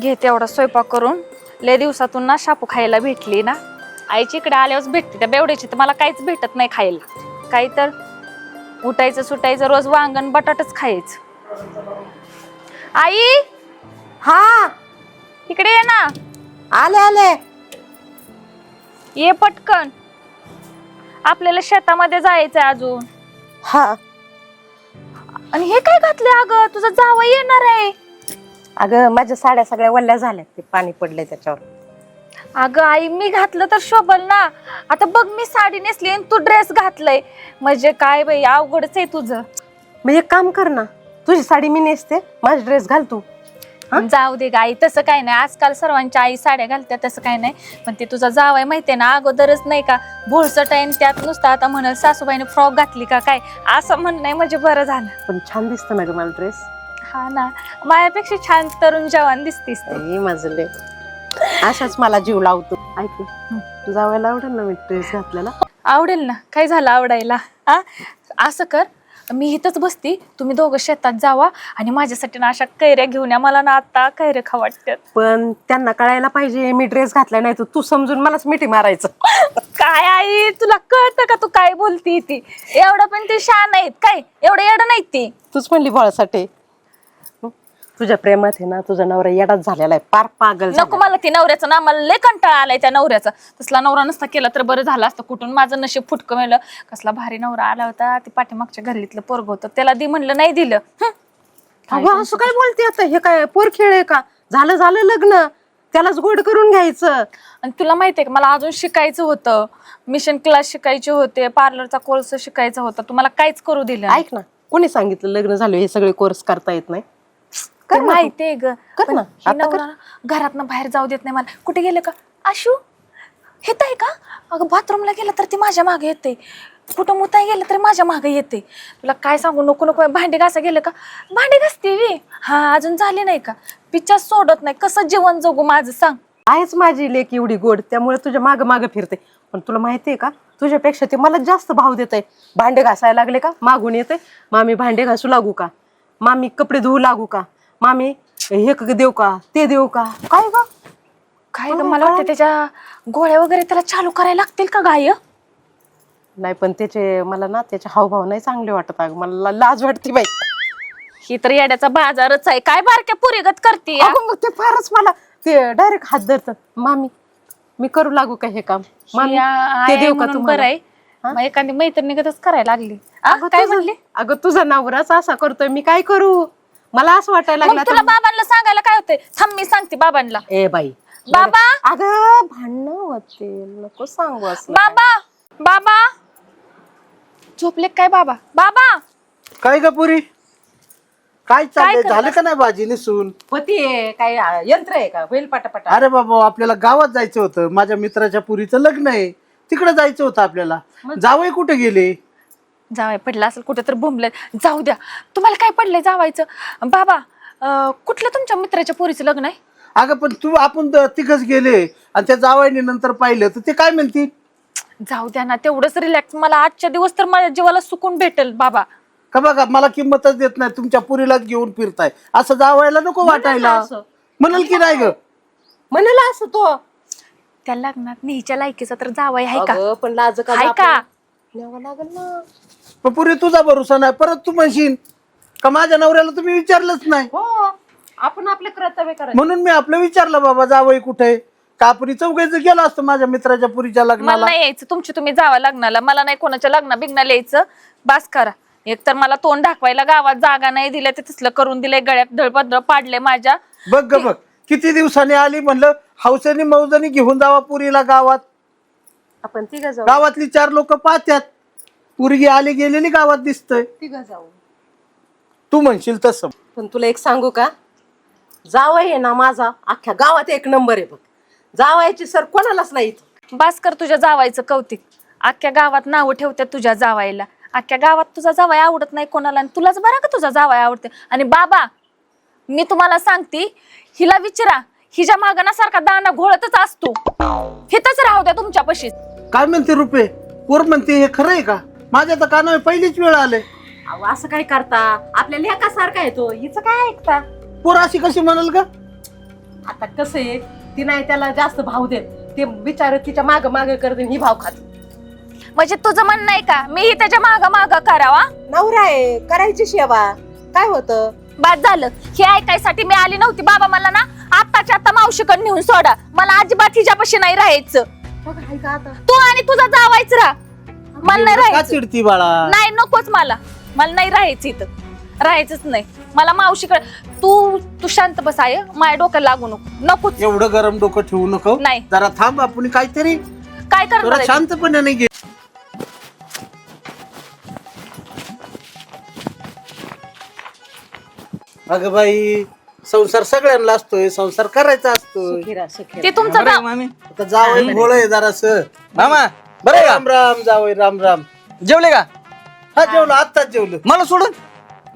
घेते एवढा स्वयंपाक करून. लय दिवसातून ना शापू खायला भेटली ना. आईची इकडे आल्यावर भेटते, त्या बेवड्याची तर मला काहीच भेटत नाही खायला. काही तर उठायचं सुटायचं रोज वांगण बटाटच खायचं. आई हा इकडे ये ना. आले आले. ये पटकन, आपल्याला शेतामध्ये जायचंय अजून. हा आणि हे काय घातले अगं, तुझा जावई येणार आहे. अगं माझ्या साड्या सगळ्या वल्ल्या झाल्या, ते पाणी पडलंय त्याच्यावर. अगं आई, मी घातलं तर शोभल ना. आता बघ, मी साडी नेसली आणि तू ड्रेस घातलंय, म्हणजे काय बाई अवघडच आहे तुझं. मग एक काम कर ना, तुझी साडी मी नेसते, माझा ड्रेस घाल तू. जाऊ दे ग आई, तसं काय नाही. आजकाल सर्वांच्या आई साड्या घालतात, तसं काय नाही. पण ते तुझा जावई माहितीये ना, अगोदरच नाही का भोळसट आहे, त्यात नुसतं आता म्हणल सासूबाईने फ्रॉक घातली का काय असं म्हणणं म्हणजे बरं झालं. पण छान दिसतं ना ग मला ड्रेस. हा ना, माझ्यापेक्षा छान तरुण जवान दिसतीस तू. माझं अशाच मला जीव लावतो. ऐक ना, जावायला आवडेल ना मी ड्रेस घातलेला? आवडेल ना, काय झालं आवडायला. हा असं कर, मी इथंच बसती, तुम्ही दोघं शेतात जावा आणि माझ्यासाठी ना अशा कैऱ्या घेऊन या. मला ना आता कैऱ्या खाऊ वाटतात. पण त्यांना कळायला पाहिजे मी ड्रेस घातलाय, नाही तर तू समजून मलाच मिठी मारायचं. काय आई, तुला कळतं का तू काय बोलती ती? एवढं पण ते शान आहेत काय, एवढं येडं नाही ती. तूच म्हणली बोळासाठी. तुझ्या प्रेमात आहे ना, तुझा नवरा येडाच झालेला आहे, पार पागल झाला. नको मला ती नवऱ्याचं ना, मला लय कंटाळा आलाय त्या नवऱ्याचा. तसला नवरा नसता केला तर बरं झालं असतं. कुठून माझं नशीब फुटकं मेलं. कसला भारी नवरा आला होता, ती पाठीमागच्या घरातलं पोरग होतं, त्याला दे म्हणलं नाही दिलं. अगं असं काय बोलते आता, हे काय पोर खेळ आहे का? झालं झालं लग्न, त्यालाच गोड करून घ्यायचं. आणि तुला माहितीये का, मला अजून शिकायचं होतं, मिशन क्लास शिकायचे होते, पार्लरचा कोर्स शिकायचा होता, तुम्हाला काहीच करू दिलं. ऐक ना, कोणी सांगितलं लग्न झालं हे सगळे कोर्स करता येत नाही? माहितीये ग, कर ना, आता कर. घरातनं बाहेर जाऊ देत नाही मला. कुठे गेले का आशू, हेत आहे का? अगं बाथरूमला गेलं तर ती माझ्या मागे येते, कुठं मुताय गेलं तर माझ्या मागे येते. तुला काय सांगू, नको नको. भांडी घासा गेलं का, भांडी घासते वी. हा अजून झाली नाही का, पिच्चा सोडत नाही. कसं जीवन जगू माझं सांग. आहेच माझी लेक एवढी गोड, त्यामुळे तुझ्या माग माग फिरते. पण तुला माहितीये का, तुझ्यापेक्षा ते मला जास्त भाव देत आहे. भांडे घासायला लागले का मागून येते, मामी भांडे घासू लागू का, मामी कपडे धुवू लागू का, मामी हे देऊ का, ते देऊ का. काय ग काय ग, मला वाटतं त्याच्या गोळ्या वगैरे त्याला चालू करायला लागतील का गाय? नाही, पण त्याचे मला ना त्याचे हावभाव नाही चांगले वाटत. अगं मला लाज वाटते बाई. ही तर येड्याचा बाजारच आहे. काय बारक्या पुरीगत करते. अगं मग ते फारच मला ते डायरेक्ट हात धरतात. मामी मी करू लागू का हे काम, मामी ते देऊ का तुम्हाला? बरं आहे, मग एखादी मैत्रिणीगतच करायला लागली. काय म्हणली? अगं तुझा नवराच असा करतोय, मी काय करू? मला असं वाटायला मग लागलं तुला बाबांना सांगायला काय होतंय? थांब मी सांगते बाबांना. ए बाई, बाबा, अगं भांडणं होते, नको सांगू असं. बाबा, बाबा झोपले काय बाबा? बाबा काय ग पुरी, काय चाललंय? करणार? झालं का नाही भाजी निसून? होतीये काय यंत्र आहे का, होईल पटापटा. अरे बाबा, आपल्याला गावात जायचं होतं, माझ्या मित्राच्या पुरीचं लग्न आहे, तिकडे जायचं होतं आपल्याला. जावई कुठे गेले? जावाय पडला असेल कुठे तर बोंबलं. जाऊ द्या, तुम्हाला काय पडलंय जावायचं? बाबा कुठलं तुमच्या मित्राच्या पोरीचं लग्न आहे? अगं पण तू आपण तिघच गेले आणि त्या जावईने नंतर पाहिलं तर ते काय म्हणतील? जाऊ द्या ना, तेवढंच रिलॅक्स. मला आजच्या दिवस तर माझ्या जीवाला सुकून भेटेल बाबा. का बघा, मला किंमतच देत नाही, तुमच्या पुरीलाच घेऊन फिरताय, असं जावायला नको वाटायला. म्हणाल की नाही ग? म्हणाला असं तो त्या लग्नात न्यायच्या लायकीचा तर जावाय आहे का? अगं, पण लाज का आहे का? न्यावं लागल ना. पण पुरी तुझा भरोसा नाही, परत तू म्हणशील का माझ्या नवऱ्याला तुम्ही विचारलंच नाही. हो, आपण आपलं कर्तव्य करायचं. म्हणून मी आपलं विचारलं, बाबा जावई कुठे? का आपण चौघायचं गेलो असतं माझ्या मित्राच्या पुरीच्या मला लग्नाला. नाही यायचं, तुमची तुम्ही जावा लग्नाला. मला नाही कोणाच्या लग्न बिग्नाला यायचं. बास करा. एक तर मला तोंड दाखवायला गावात जागा नाही दिल्या, ते तसलं करून दिलंय, गळ्यात धळपत्र पाडले माझ्या. बघ ग बघ, किती दिवसांनी आली, म्हणलं हौसेने मौजाने घेऊन जावा पुरीला गावात. आपण तिघ जाऊ, गावातली 4 लोक पाहत्यात, पुरगी आली गेलेली गावात दिसतंय. तिघ जाऊ. तू म्हणशील तसं. पण तुला एक सांगू का, जावई आहे ना माझा अख्ख्या गावात एक नंबर आहे बघ. जावायची सर कोणालाच नाही. बास कर तुझ्या जावायचं कौतिक. अख्ख्या गावात नावं ठेवतात तुझ्या जावायला. अख्ख्या गावात तुझा जावाय आवडत नाही कोणाला, आणि तुलाच बरं का तुझा जावाय आवडते. आणि बाबा, मी तुम्हाला सांगते, हिला विचारा, हिच्या मागणासारखा दाना घोळतच असतो. हिथच राहू द्या तुमच्यापाशी. काय म्हणते रुपे, पोर म्हणते हे खरं आहे का? माझ्या तर कानावर पहिलीच वेळ आले. असं काय करता, आपल्या लेकासारखा आहे तो, हिचं काय ऐकता? पोर अशी कशी म्हणाल का? आता कसं आहे, ती नाही त्याला जास्त भाव देत, ते बिचार तिच्या माग माग करते, ही भाव खात. म्हणजे तुझं म्हणणं आहे का मीही त्याच्या माग माग करावा? नवरा आहे, करायची सेवा, काय होतं. बाद झालं. हे ऐकायसाठी मी आली नव्हती. बाबा मला ना आत्ताच्या आता मावशीकडे नेऊन सोडा. मला अजिबात हिच्यापाशी नाही राहायचं. बघ, हाय का आता. तू आणि तुझा जावायच राहा. मला नाही का राहायचं. चिडती बाळा? नाही नकोच मला. मला नाही राहायचं इथं. राहायचंच नाही मला मावशीकडे. तू शांत बस आहे. माझ्या डोक्याला लागू नको. नकोच. एवढं गरम डोकं ठेवू नको. नाही. जरा थांब, आपण काहीतरी काय करणार थोडा आहे? शांतपणे नाही घे. अगं बाई, संसार सगळ्यांना असतोय, संसार करायचा असतोय. सुखीरा, सुखीरा. ते तुमचं बरं आहे जाव- मामी. आता जावई भोळ आहे जरास. मामा बरं आहे राम राम जावई, राम राम. का जेवले का? हा जेवलो, आत्ताच जेवलो. मला सोडून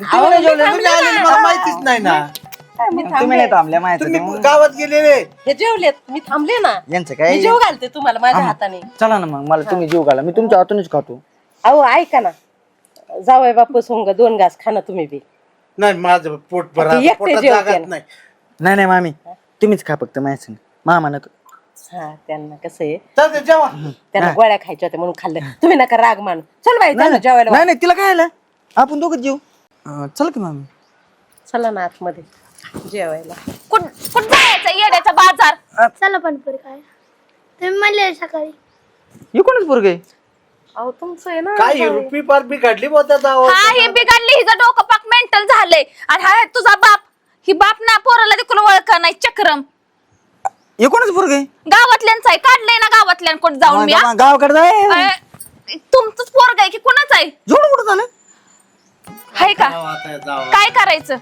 तुम्ही नाही जेवले? तुम्ही आले ना, मला माहितीच नाही ना. मी तुम्ही थांबले. नाही थांबल्या माहिती तुम्ही गावात गेलेले. हे जेवलेत, मी थांबले ना. यांचं मी काय जेव घालते तुम्हाला माझ्या हाताने. चला ना मग, मला तुम्ही जीव घाला, मी तुमच्या हातूनच खातो. अहो ऐका ना, जावई बापू सोंग 2 घास खाना तुम्ही बी. नाही, माझं पोट भरा, आता एकटे पोटात जेवते जागाच ना. नाही. नाही नाही मामी, तुम्हीच खा फक्त माझ्या संग. मामा नको. हा, त्यांना कसं आहे, चल ते जेवा. त्यांना गोळ्या खायच्या होत्या म्हणून खाल्लं. तुम्ही नका राग मानू. चल बाई, चला जेवायला. नाही नाही, तिला काय आलं, आपण दोघंच जेऊ. चला की मामी. चला ना आतमध्ये जेवायला. कुठ जायचं येड्याचा बाजार? चला पाणीपुरी काय तुम्ही म्हणले सकाळी. हे कोणच पोरग आहे? अहो तुमचं आहे ना. काय ही रुपी पार बिघडली बोलता जावं. हा हे बिघडली. हिचं डोकं पाक मेंटल झालंय. आणि हा तुझा बाप. ही बाप ना पोराला देखील ओळख नाही. चक्रम हे कोणच पोरग आहे? गावातल्यांचं आहे. काढलंय ना गावातल्यांकडे जाऊन मी. हा? गावाकडे जाय. तुमचंच पोरग आहे की कोणाच आहे? जोड कुठं झालं? हाय का? जावं आता, जावं. काय करायचं?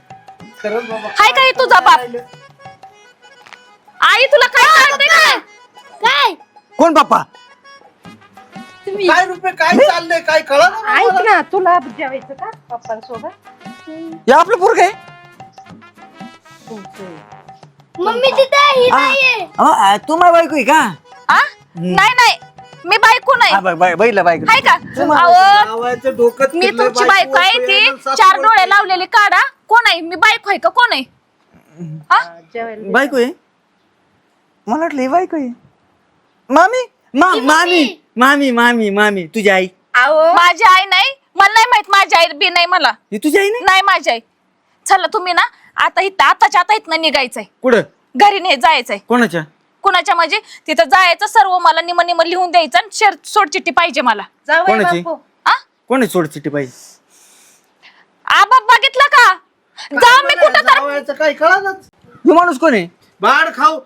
खरंच बाबा. हाय का हे तुझा बाप? आई तुला काय कळतंय काय? काय कोण बाप्पा? काय रुपये काय चाललंय, काय कळलं ना ऐक मला. ना, तुला जेवायचं का पप्पांसोबत? हे आपलं पोरग आहे? मम्मी तिथे ही नाहीये. तू माझी बायको आहे का? हा? नाही नाही मी बायको नाही. बैला बायको. हाय का? अहो जावयाचं डोकं मी फिरलंय, तुमची बायको आहे. यायला ती सासू 4 डोळे बोलते. लावलेली काढा. कोण आहे? मी बायको आहे का? कोण आहे? हा? जेवायला बायको आहे? मला वाटलं ही बायको आहे. मामी मामी मामी मामी मामी तुझी आई. माझी आई नाही. मला नाही माहित. माझी आई बी नाही मला. ही तुझी आई नाही? नाही माझी आई. चला तुम्ही ना आता इथं आताच्या आता इथनं निघायचंय. कुठं? घरी नाही जायचंय. कोणाच्या? कुणाच्या म्हणजे तिथं जायचं सर्व मला निम निम लिहून द्यायचं आणि सोडचिट्टी पाहिजे मला. जावई कोणाची? बापू. आ? कोण आहे सोडचिट्टी पाहिजे? आबा बघितलं का? जा मी कुठं तर. जावयाचं काय कळालंच. हे माणूस कोण आहे? बाळ खाऊ.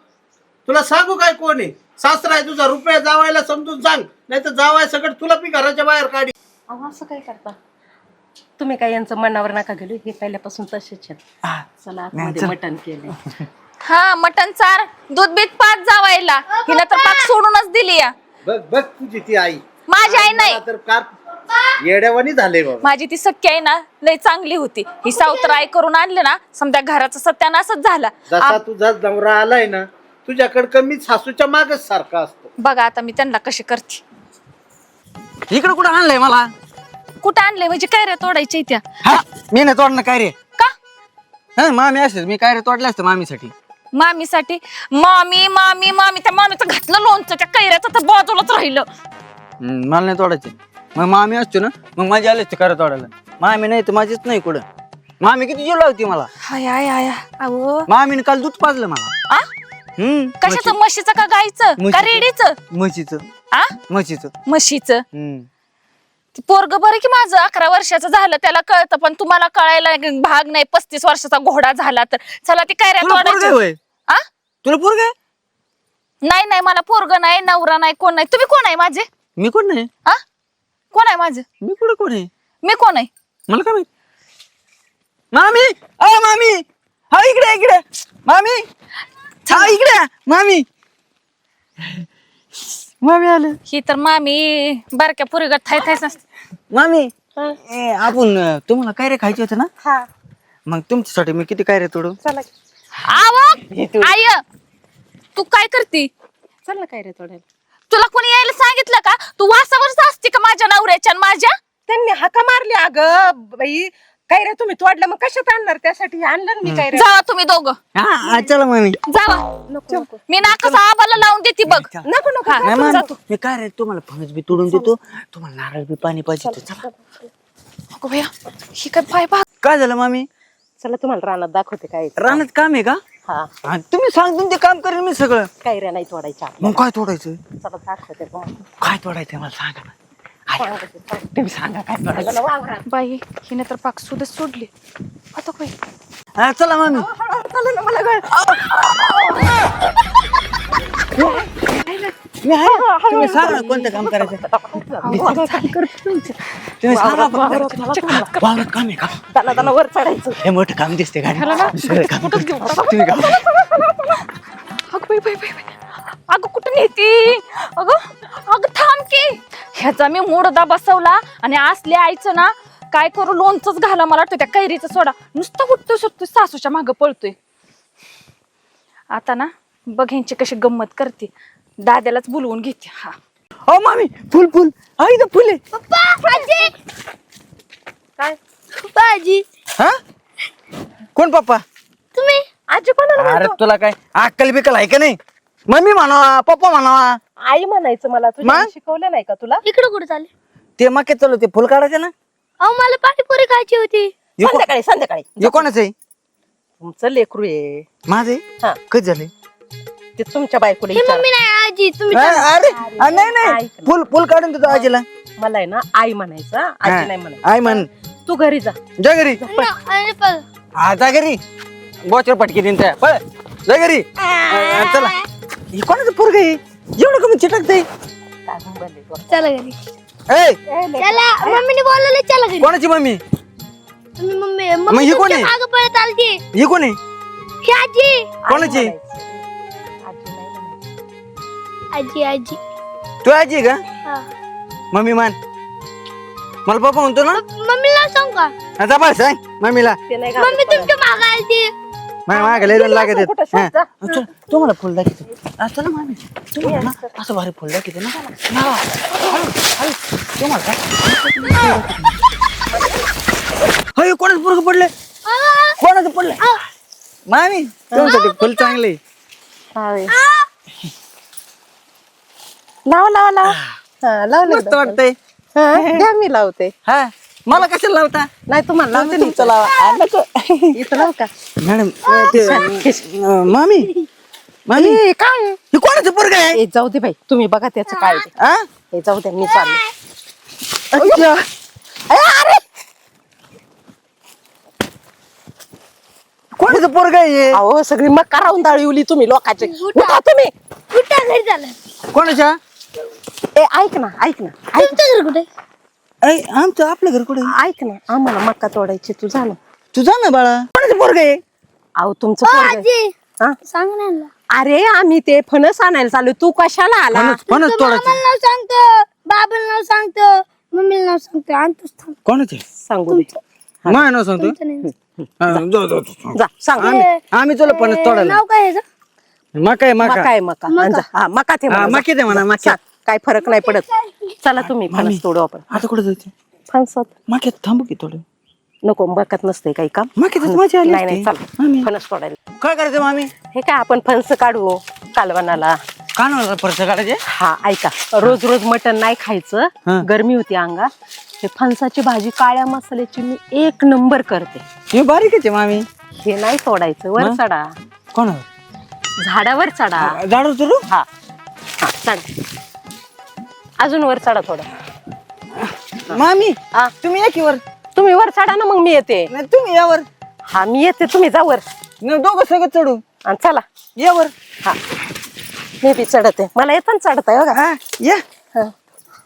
तुला सांगू काय कोण आहे? सासरा आहे तुझा. रुपया जावायला समजून सांग, नाही तर जावाय सगळं तुला बी घराच्या बाहेर काढी. अहो असं काय करता तुम्ही? काय यांचं मनावर नका गेलो, हे पहिल्यापासून तसेच आहेत. चला आतमध्ये मटण केलंय. हा मटण चार दूध बीत पाच जावायला. हिला तर पाक सोडूनच दिली या. बघ बघ तुझी ती आई. माझी आई नाही. मला तर कार येड्यावानी झाले बाबा. माझी ती सख्खी आहे ना लय चांगली होती. ही सावत्र आई करून आणले ना समजा घराचा सत्यानाशच झाला. जसा तुझा नवरा आलाय ना, तुझ्याकडे कमी सासूच्या मागच सारखा असतो. बघा आता मी त्यांना कशी करते. इकडे कुठं आणलंय मला? कुठं आणले म्हणजे काय रे तोडायच्या त्या? हा मी नाही तोडणार काय रे. का? हा मामी असते, मी काय रे तोडले असते मामीसाठी. मामीसाठी? मामी मामी मामी त्या मामीचं घातलं लोणचं त्या कैऱ्याचं तर बाजूलाच राहिलं. मला नाही तोडायचे. मग मामी असतो ना, मग माझी आले असते खरं तोडायला. मामी नाही तर माझीच नाही कुठं. मामी किती जीव लावती मला. हाय हाय हाय अहो मामीने काल दूध पाजलं मला. आ? कशाचं? म्हशीचं का गाईचं का म्हशीचं. रेडीचं? म्हशीचं. आ? म्हशीचं. म्हशीचं. पोरग बरं की माझं 11 वर्षाचं झालं त्याला कळतं. पण तुम्हाला कळायला भाग नाही. 35 वर्षाचा घोडा झाला तर चला ती काय तुला पोरग आहे होय? आ? तुला पोरग आहे? नाही नाही मला पोरग नाही नवरा नाही कोण नाही. तुम्ही कोण आहे माझे? मी कोण नाही. आ? कोण आहे माझं? मी कुठं कोण आहे? मी कोण आहे? मला काय माहित. मामी अ मामी हा इकडे इकडे. मामी हा इकडे मामी. मामी आले. ही तर मामी बारक्या पोरीगत थाय थाय नसते. मामी आपण तुम्हाला काय रे खायचे होते ना? हा मग तुमच्यासाठी मी किती काय रे तोडू? चला आवक आय तू काय करती? चल ना काय रे तोडायला. तुला कोणी यायला सांगितलं का? तू वासावरच असते का माझ्या नवऱ्याच्या आणि माझ्या? त्यांनी हाका मारली. अगं बाई काय रे तुम्ही तोडलं मग कशात आणणार त्यासाठी आणलं ना मी काय रे जावा तुम्ही दोघं हा चला मामी जावा मी नाकाचा आबाला लावून देते बघ नको नको हा, नाही, तू मामी, जातो. मी काय रे तुम्हाला फणस बी तोडून देतो तुम्हाला नारळ बी पाणी पाहिजे तर चला. अगं भैया ही काय पाय बा काय झालं मामी चला तुम्हाला रानात दाखवते काय ते. रानात काम आहे का हा हा, तुम्ही सांगतो ते काम करेन मी सगळं काय रे नाही तोडायच्या मग काय तोडायचं चला दाखवते तुम्हाला. काय तोडायचं मला सांगा ना तुम्ही सांगा काय तोडायचं चला, वांगा. बाई हिने तर पाक सुद्धा सोडली आता काय हा, चला मामी मी आहे ना. तुम्ही सांगा ना कोणतं काम करायचं तुम्ही सांगा वावरात काम आहे का त्याला त्याला वर चढायचं हे मोठं काम दिसते का सगळं काम करते. तुम्ही काम अगं बाई बाई बाई बाई. अगं कुठं नेती अगं अगं थांब की ह्याचा मी मुडदा बसवला आणि असले आईचं ना काय करू लोणचंच घाला मला वाटतं त्या कैरीचा सोडा नुसतं उठतो शकतो सासूच्या मागं पळतोय आता ना बघ ह्यांची कशी गंमत करते दाद्यालाच बोलवून घेते हा हो मामी फुल फुल हा इथं फुल आहे पप्पा आजी काय पप्पा आजी हा कोण पप्पा तुम्ही आजी कोणाला अरे तुला काय अक्कल बिकल आहे का नाही मम्मी म्हणावा पप्पा म्हणावा आई म्हणायचं मला तुझ्या मग? शिकवलं नाही का तुला इकडे कुठे चालले ते मक्यात चालू ते फुल काढायचे ना अहो मला पाणीपुरी खायची होती हे को- संध्याकाळी संध्याकाळी हे कोणाचं आहे तुमचं लेकरू आहे माझे हा. कधी झाले ते तुमच्या बायकोला हे विचारा. मम्मी नाही आजी तुम्ही अरे नाही नाही ऐक ना. फुल फुल काढून देतो आजीला मला आहे ना आई म्हणायचं हा, आजी हा. नाही म्हणायचं आई म्हण तू घरी जा जा घरी आणि पण जा घरी बोचर पटकी देईन त्या पळ जा घरी चला हे कोणाचं पोरग आहे एवढं कमी चिटकते काय बोंबलले तू? चला घरी ए चला मम्मीने बोलवलं चला घरी कोणाची मम्मी तुम्ही मम्मी मग मम्मी ही कोण आहे? मागे पळत आलती ही कोण आहे ही आजी कोणाची आई म्हणायचं. आजी नाही म्हणायचं. आजी आजी तू आजी आहे का हा मम्मी मान मला पप्पा म्हणतो ना मम्मीला सांग का आता बस सांग मम्मीला ते नाही मम्मी घालत तुमच्या मागे आलती माझ्या मागे लय लागत आहेत. कुठं हा. शोध जा. तुम्हाला फुल दाखवते चला मामी तुम्हाला ना असं भारी फुल दाखवते ना हळू, हळू. तुम्हाला काय? अय, कोणाचं पोरग पडलंय कोणाचं पडलंय मामी तुमच्यासाठी फुल चांगले हा, होय. लावा लावा लावा हा, लावलं मस्त एकदा. वाटतंय हा, द्या मी लावते हा मला कशाला लावता नाही तुम्हाला लावते ना तुमचं लावा आ, नको. इथं लाव का मॅडम ते मामी मामी ए, काय हे कोणाचं पोरग आहे ए, जाऊ दे बाई तुम्ही बघा त्याचं काय ते. हा? ए, जाऊ दे मी चालले अच्छा. कोणाचं पोरग आहे हे? अहो सगळी मक्का राहून दाळीवली तुम्ही लोकांचे उठा तुम्ही कुठं घरी झालं कोणाच्या ए ऐक ना ऐक ना ऐक तुमचं घर कुठे ऐ, आमचं आपलं घर कुठे ऐक ना आम्हाला मक्का तोडायची तू झालं तू जा ना बाळा कोणाचं पोरग आहे अहो तुमचं पोरगं. आजी हा? सांग ना यांना. अरे आम्ही ते फणस आणायला चालू तू कशाला आला फणस तुमचं तोडायचं मामाला नाव सांगतो बाबाला नाव सांगतो मम्मीला नाव सांगतो आणतोच थांब कोणाचे सांगू दे माय नाव सांगतो तुमचं नाही. हा, जा, जा, जा. जा सांग आम्ही चलो फणस तोडायला नाव काय ह्याचं? मका आहे मका मका आहे मका आणि जा. हा मका ते हा, म्हणा, जा. मकी दे म्हणा मकी सांग, काय फरक नाही पडत चला तुम्ही फणस तोडू आपण आता कुठे जायचं फणसात मक्यात थांबू की थोडं नको बघत नसते काही काम मक्यातच मजा आली नाही नाही असती. चल फणस तोडायला काय करायचं मामी हे काय आपण फणस काढू कालवणाला कानाला परत काढायचे हा ऐका रोज रोज मटण नाही हा. खायचं गरमी होती अंगात हे फणसाची भाजी काळ्या मसाल्याची मी एक नंबर करते हे बारीक आहे ते मामी हे नाही तोडायचं वर मग? चढा कोणावर झाडावर चढा झाडू चढू हा हा चढ अजून वर चढा थोडं मामी हा तुम्ही या की वर तुम्ही वर चढा ना मग मी येते नाही तुम्ही यावर हा मी येते तुम्ही जा वर नाही दोघं सगळं चढू आणि चला यावर हा मी बी चढते मला येतं चढताय बघा हा या हा.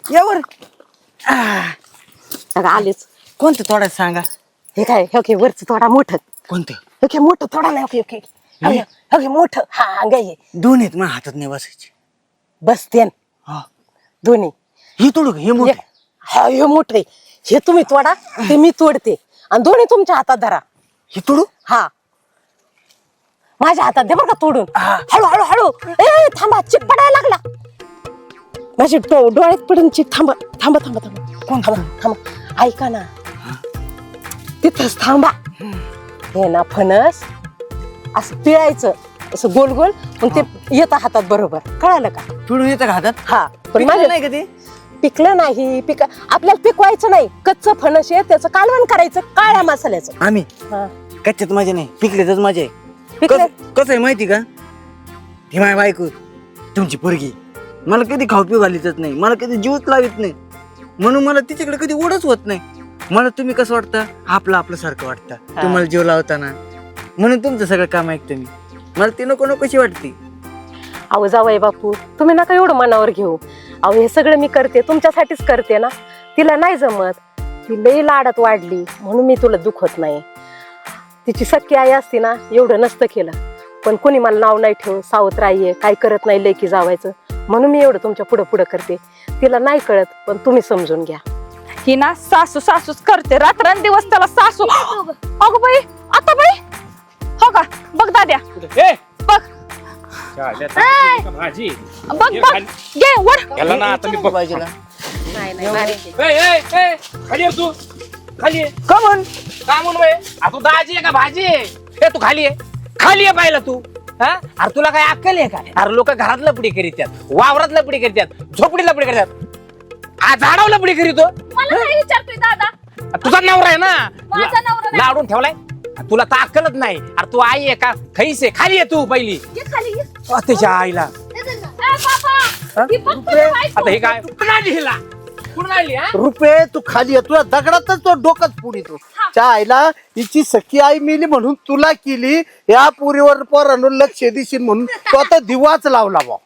यावर अगं आलेच कोणतं तोडायचं सांगा हे काय हे घे वरच थोडा मोठं कोणतं हे घे मोठं थोडा नाही ओके हे घे मोठं हा गाय दोन आहेत माझ्या हातात नाही बसायचे बसते हा दोन्ही हे तोडू का? हे मोठं हे- हा हे मोठे हे तुम्ही तोडा ते मी तोडते आणि दोन्ही तुमच्या हातात धरा हे तोडू हा माझ्या हातात दे बरं का तोडून हा. हळू हळू हळू ए थांबा चिक पडायला लागला माझी डोळ्यात पडून चिक थांबा थांबा थांबा थांबा कोण थांबा थांबा ऐका ना तिथंच थांबा. हे ना फणस असं पिळायचं असं गोल गोल, मग ते येतं हातात बरोबर. कळालं का? पिळून येतं का हातात? हा. पण पिकलं माझ्या नाही का ते? पिकलं नाही. आपल्याला पिकवायचं नाही. कच्चं फणस आहे त्याचं कालवण करायचं काळ्या मसाल्याचं. आम्ही हा. कच्च्यात मजा नाही, पिकल्यातच मजा आहे. पिकलं कसं आहे माहिती का, ती माझी बायको तुमची पोरगी मला कधी खाऊ पिऊ घालीतच नाही, मला कधी जीवच लावित नाही, म्हणून मला तिच्याकडे कधी ओढच होत नाही. मला तुम्ही कसं वाटतं, आपलं सारखं वाटतं तुम्हाला जीव लावताना, म्हणून तुमचं सगळं काम ऐकतो मी. मला ती नको कशी वाटते. अहो जावई बापू, तुम्ही नका एवढं मनावर घेऊ. अहो हे सगळं मी करते तुमच्यासाठीच करते ना. तिला नाही जमत, ती लई लाडात वाढली म्हणून मी तुला दुखत नाही. तिची सख्खी आई असती ना एवढं नसतं केलं. पण कोणी मला नाव नाही ठेवून सावत्र आई आहे, काही करत नाही लेकी जावायचं, म्हणून मी एवढं तुमच्या पुढं करते. तिला नाही कळत, पण तुम्ही समजून घ्या. ही ना सासू सासूच करते, रात्रंदिवस त्याला सासू. अगं बाई, आता बाई हो का, बघ दाद्या, बघ भाजी बघ बघ, घे वर. याला ना आता मी बघ पाहिजे ना. नाही नाही बारीक आहे. खाली ये तू, खाली ये. का म्हण का म्हणून बे? आ, तू दाजी आहे का भाजी आहे? ए तू खाली आहे, खाली आहे पाहिलं तू. हा, अरे तुला काय अक्कल आहे का? अरे लोक घरात लपडी करीतात, वावरात लपडी करतात, झोपडीत लपडी करतात, झाडावर लपडी करीतो. मला काय विचारतोय दादा? तुझा नवरा आहे ना, माझा नवरा नाही. लाडून ठेवलाय. तुला तर अक्कलच नाही. अरे तू आई आहे का खैस आहे? खाली आहे तू पहिली. ये खाली ये. त्याच्या आईला बाबा, ही बघ तुझं बायको. आता हे काय कुठून आणली हिला? कुठून आणली हा? रुपये तू खाली आहे, तुला दगडातच तो डोकंच पुढितो. त्या आईला हिची सखी आई मिली म्हणून तुला केली, या पुरीवर पोरांवर लक्ष देशील म्हणून तो आता दिवाच लावला बा.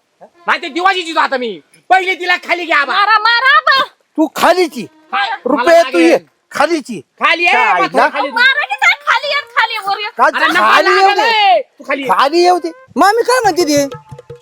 नाही ते दिवाळीची चितो आता मी पहिली तिला खाली घ्या बा. मारा मारा बा. तू खालीची मला रुपये, तू ये लागेल. खालीची. खाली त्या आहे आईला खाली आहे. मारा की काय, खाली ये, खाली ये, वर ये. का अरे नको खाली येऊ लागायला दे, रे. तू खाली आहे. खाली येऊ दे. मामी काय म्हणते ते?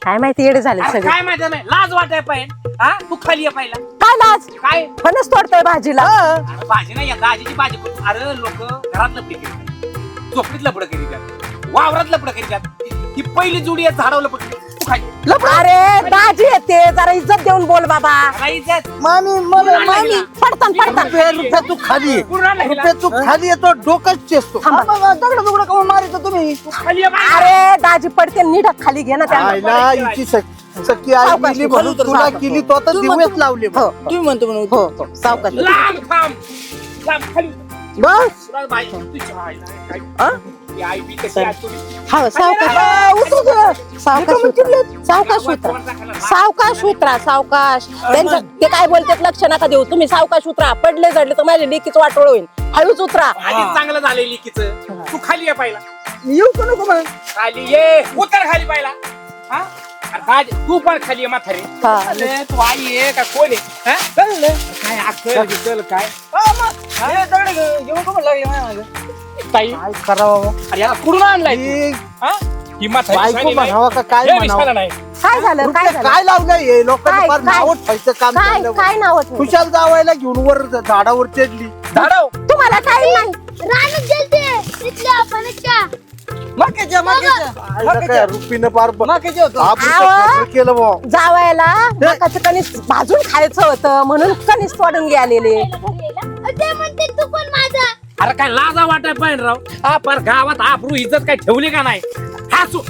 काय माहिती येडे झाले अरे सगळे. काय माहिती नाही, लाज वाटाय पाहिजे. हा तू खाली आहे पहिला. काय लाज? काय फणस तोडतोय भाजीला. अरे भाजी नाही, या दाजीची भाजी करू. अरे लोक घरात लपडी करीतात, झोपडीत लपड करीतात, वावरात लपड करीतात. ही पहिली जोडी आहे झाडावर लपड. तू खाली अरे दाजी येते, जरा इज्जत देऊन बोल बाबा. राहायचं. मामी मामी पडतान पडतान. रुपये तू खाली ये. पूर्ण आणला हिला. रुपये तू खाली येतो, डोकंच चेसतो. दगड दुगड काऊन मारितो तुम्ही? तू खाली आहे बा. अरे दाजी पडते, नीट खाली घे ना त्यांना. आईला हिची सखी आई सावकाश, मिली म्हणून खाली उतर, तुला सावकाश. केली, तो आता तू दिवस म्हणतो- लावले हो तुम्ही म्हणतो म्हणून हो हो सावकाश. लांब थांब, लांब खाली. बस. तुला भाजी तुझ्या आईला काय? हा? ती आई बी कशी आहे तुझी? हा सावकाश. सावकाश उतरा, सावकाश उतरा, सावकाश. त्यांचं ते काय बोलतात लक्ष नका देऊ. तुम्ही सावकाश उतरा. पडले जडले तर माझ्या लेकीच वाटोळ होईल. हळूच उतरा. आधीच चांगलं झालंय लिकीच. तू खाली आहे पहिला. येऊ का नको मग? खाली ये, उतर खाली पहिला. हा? अरे दाजी, तू पण खाली आहे म्हातारी. हा. अरे तू आई आहे का कोण आहे? हा? चल ना. काय अक्कल बिक्कल काय? हे दगड घेऊन का लागले माझ्या मागं? ताई काय करावं अरे याला कुठून आणलाय तू? ही हा? ही म्हातारी बायको शानी नाही. म्हणावं का काय हे म्हणावं? विषयाला नाही. काय झालं? काय रुपये झालं? काय लावलंय हे लोकांनी काय- फार काय? नावं ठेवायचं काम काय केलं. काय नाव ठेवलं? खुशाल जावायला घेऊन वर झाडावर चढली. धाडव. तुम्हाला काय नाही. रानात गेलते तिथल्या फणसच्या. मक्याच्या आईला काय रुपीनं फार मक्याचे होतो. आपण आवा. केलं बुवा. जावायला मकाचं कणीस भाजून खायचं होतं म्हणून कणीस तोडून गेलेले. ते म्हणते तू पण माझा. अरे काय लाजा वाटाय पाहिजे राव. आपण गावात आबरू इज्जत काय ठेवली का नाही?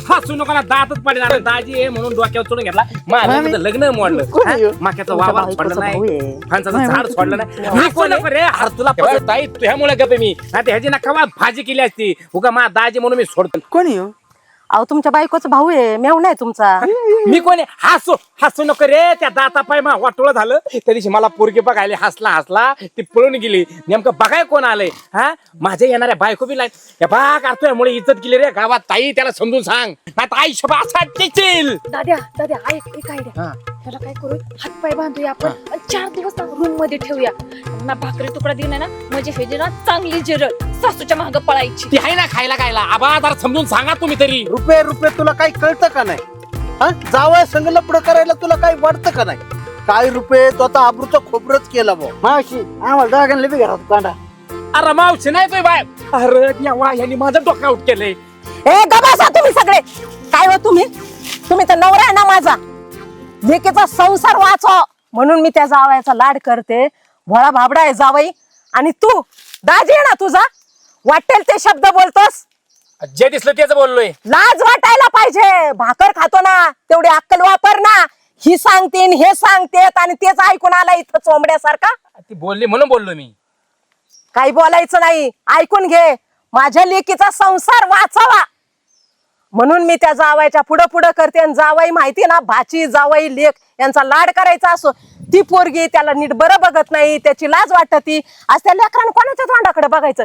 हसू नको ना, दातच पडला. दाजी आहे म्हणून डोक्यावर चढून घेतला. माझं लग्न मोडलं. कोण आहे? हा? माक्याचं वावर तुमच्या सोडलं बायकोचा भाऊ नाही, आहे. फणसाचं झाड सोडलं नाही. मी कोण आहे रे? अरे तुला पसंत आहे, तुझ्यामुळे गपे मी. नाही ह्याची ना कवा भाजी केली असती. उगा मा दाजी म्हणून मी सोडतो. कोणी हो? अहो तुमच्या बायकोचा भाऊ आहे, मेव नाही तुमचा. मी कोण आहे? हसू नको रे. त्या दाता पाय मा वाटोळं झालं. त्या दिवशी मला पोरगी बघायला हसला ती पळून गेली. नेमकं बघाय कोण आलंय? हा, माझ्या येणाऱ्या बायको बी लाईन या बाग यामुळे इज्जत केली रे गावात. ताई त्याला समजून सांग, नाही तर आई शबा असा टेचील. दाद्या दाद्या ऐक एक आयडिया. ह्याला काय करू, हातपाय बांधूया आपण आणि 4 दिवस रूम मध्ये ठेवूया. ना भाकरी तुकडा दिन ना म्हणजे हे जे ना चांगली जिरल सासूच्या माग पळायची. ती आहे ना खायला खायला. आबा जरा समजून सांगा तुम्ही तरी. रुपये तुला काही कळतं का नाही? हा, जावया संग लपडं करायला तुला काही वाटतं का नाही? काय रुपये तो आता आबरूचं खोबरच केलं बुवा. मावशी आम्हाला दवाखान्याला बी घरात कांदा. अरे मावशी नाही तो बाय. अरे देवा, यांनी माझं डोकं आउट केलंय. ए गबासा तुम्ही सगळे. काय हो तुम्ही तर नवरा आहे ना माझा. लेकीचा संसार वाचव म्हणून मी त्या जावयाचा लाड करते. भोळा भाबडा आहे जावई. आणि तू दाजी आहे ना तुझा, वाटेल ते शब्द बोलतोस. जे दिसलं तेच बोललोय. लाज वाटायला पाहिजे. भाकर खातो ना तेवढी अक्कल वापर ना. ही सांगते न हे सांगतेत आणि तेच ऐकून आला इथं चोंबड्यासारखा. ती बोलली म्हणून बोललो मी. काही बोलायचं नाही, ऐकून घे. माझ्या लेकीचा संसार वाचावा म्हणून मी त्या जावायच्या पुढं पुढं करते. आणि जावाई माहिती ना, भाची जावाई लेक यांचा लाड करायचा असो. ती पोरगी त्याला नीट बरं बघत नाही, त्याची लाज वाटती. आज त्या लेकरानं कोणाच्या तोंडाकडे बघायचं?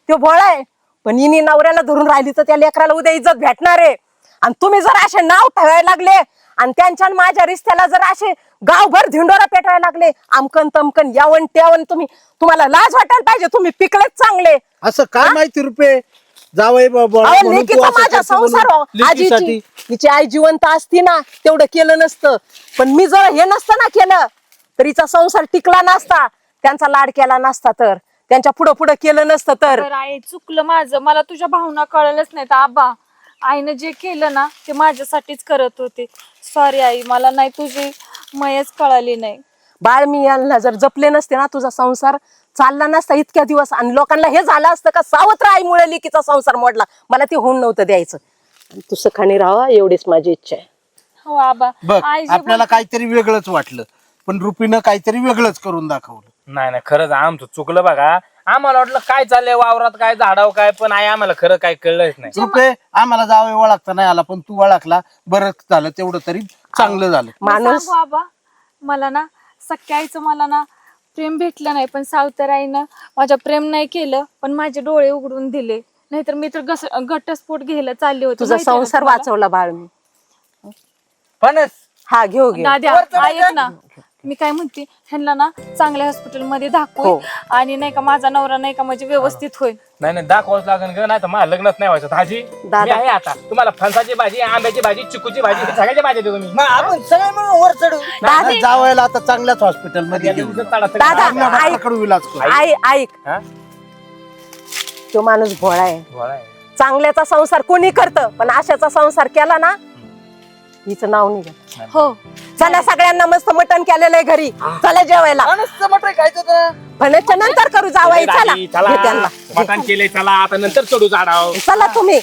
तो भोळा आहे, पण हिने नवऱ्याला धरून राहिली तर त्या लेकराला उद्या इज्जत भेटणार आहे. आणि तुम्ही जर असे नाव ठेवायला लागले आणि त्यांच्या माझ्या रिश्त्याला जर असे गावभर धिंडोरा पेटायला लागले, आमकन तमकन यावन त्यावन, तुम्हाला लाज वाटायला पाहिजे. तुम्ही पिकलेच चांगले. असं काय माहिती रुपये जावई बाबा अहो, म्हणून तू लेकीचा असं माझा कसं बोलू? संसार हो. लेकीसाठी आजीची तिची आई जिवंत असती ना तेवढं केलं नसतं. पण मी जर हे नसतं ना केलं तर हिचा संसार टिकला नसता, त्यांचा लाड केला नसता, तर त्यांच्या पुढं पुढं केलं नसतं तर. बरं आई, चुकलं माझं. मला तुझ्या भावना कळलंच नाही. तर आबा, आईनं जे केलं ना ते माझ्यासाठीच करत होते. सॉरी आई, मला नाही तुझी मयच कळाली नाही. बाळ, मी यांना जर जपले नसते ना तुझा संसार चालला नसता इतक्या दिवस. आणि लोकांना हे झालं असतं का सावत्र आईमुळे लेकीचा संसार मोडला. मला ते होऊन नव्हतं द्यायचं. तू सखाणी राहा एवढीच माझी इच्छा आहे. हो आबा. बघ, आई जे आपल्याला काहीतरी वेगळंच वाटलं, पण रुपीनं काहीतरी वेगळंच करून दाखवलं. नाही खरंच आमचं चुकलं बघा. आम्हाला वाटलं काय चाललंय वावरात, काय झाडाव काय, पण आई आम्हाला खरं काय कळलंच नाही. रुपये आम्हाला जावई ओळखता नाही आला, पण तू ओळखला, बरं झालं. तेवढं तरी चांगलं झालं. माणूस सांगू आबा, मला ना सख्या आईचं मला ना प्रेम भेटलं नाही, पण सावतर आईनं माझ्या प्रेम नाही केलं, पण माझे डोळे उघडून दिले. नाहीतर मी तर घटस्फोट घ्यायला चालले होते. तुझा माहिती आहे ना संसार तुम्हाला? वाचवला बाळ मी. फणस हा घेऊ घे. दाद्या, ऐक ना, मी काय म्हणते, ह्यांना ना चांगल्या हॉस्पिटल मध्ये दाखव. हो. आणि नाही का माझा नवरा नाही का म्हणजे व्यवस्थित होईल. नाही दाखवाच लागेल ग, नाही तर मला लग्नच नाही व्हायचं. भाजी दादा. मी आहे आता. तुम्हाला फणसाची भाजी, आंब्याची भाजी, चिकूची भाजी, सगळ्याची भाजी देतो मी. मग आपण सगळे मिळून वर चढू. नाही, जावयाला आता चांगल्याच हॉस्पिटल मध्ये घेऊन जा. दादा, ऐक. डॉक्टरकडे विलाज करू. ऐक, हा? तो माणूस भोळा आहे. गोळा आहे. चांगल्याचा संसार कोणी करतं, पण आशाचा संसार केला ना हिचं नाव निघत. हो. चला, सगळ्यांना मस्त मटण केलेलं आहे घरी. चला जेवायला. फणसचं मटण खायचं होतं. फणसच्या नंतर करू जावाई. चला दादी, घे त्यांना. मटण केले, चला आता नंतर चढू झाडाव. चला तुम्ही.